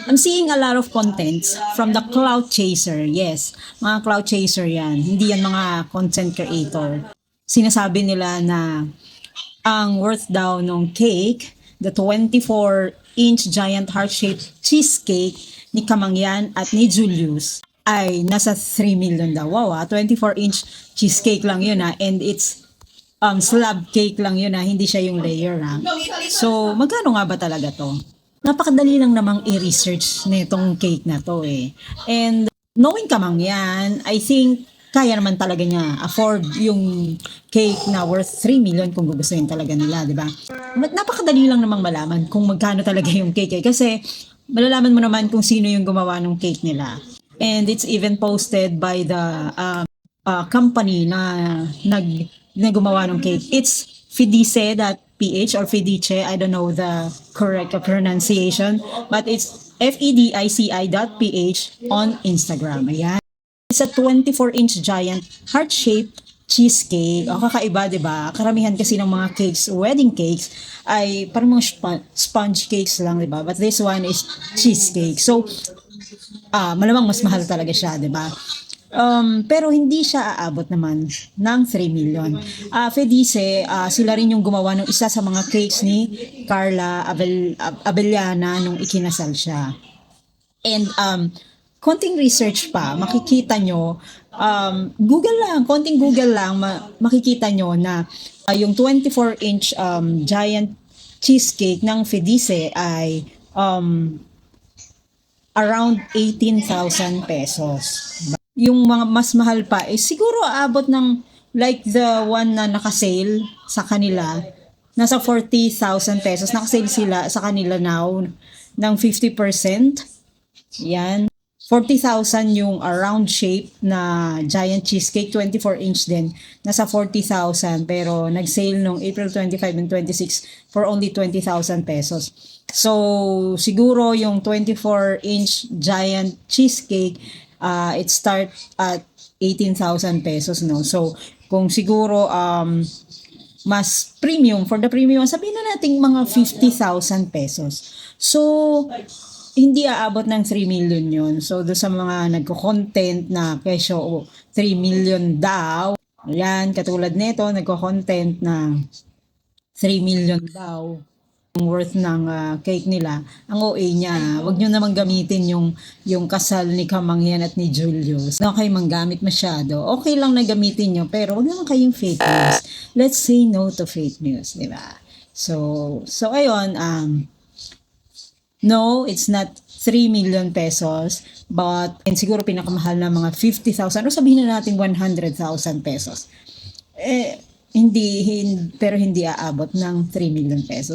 I'm seeing a lot of contents from the cloud chaser. Yes, mga cloud chaser yan. Hindi yan mga content creator. Sinasabi nila na ang worth daw ng cake, the 24-inch giant heart-shaped cheesecake ni Kamangyan at ni Julius ay nasa 3 million daw. Wow, 24-inch cheesecake lang yun and it's slab cake lang yun hindi siya yung layer So, magkano nga ba talaga to? Napakadali lang namang i-research nitong cake na to And knowing Kamangyan, I think kaya naman talaga niya afford yung cake na worth 3 million kung gugustuhin talaga nila, di ba? Napakadali lang namang malaman kung magkano talaga yung cake kasi malalaman mo naman kung sino yung gumawa ng cake nila. And it's even posted by the company na gumawa ng cake. It's Fidice.ph or Fidice, I don't know the correct pronunciation, but it's FEDICI.ph on Instagram. Ayan. It's a 24-inch giant heart-shaped cheesecake. Kakaiba, di ba? Karamihan kasi ng mga cakes, wedding cakes, ay parang mga sponge cakes lang, di ba? But this one is cheesecake. So, malamang mas mahal talaga siya, di ba? Pero hindi siya aabot naman ng 3 million. Fedice, sila rin yung gumawa ng isa sa mga cakes ni Carla Abellana nung ikinasal siya. And konting research pa, makikita nyo, konting Google lang, makikita nyo na yung 24-inch giant cheesecake ng Fedice ay around 18,000 pesos. Yung mga mas mahal pa, siguro aabot ng like the one na nakasale sa kanila, nasa 40,000 pesos. Nakasale sila sa kanila now ng 50%. Yan. 40,000 yung round shape na giant cheesecake, 24-inch din. Nasa 40,000 pero nag-sale nung April 25 and 26 for only 20,000 pesos. So, siguro yung 24-inch giant cheesecake, it start at 18,000 pesos, no? So, kung siguro mas premium, for the premium, sabihin na natin mga 50,000 pesos. So, hindi aabot ng 3 million yun. So, doon sa mga nagko-content na kesyo 3 million daw, ayan, katulad nito, nagko-content na 3 million daw yung worth ng cake nila. Ang OA niya, wag nyo naman gamitin yung kasal ni Kamangyan at ni Julius. Huwag kayo manggamit masyado. Okay lang na gamitin nyo, pero wag naman kayong fake news. Let's say no to fake news, di ba? So ayun, no, it's not 3 million pesos, but and siguro pinakamahal na mga 50,000 o sabihin na natin 100,000 pesos. Pero hindi aabot ng 3 million pesos.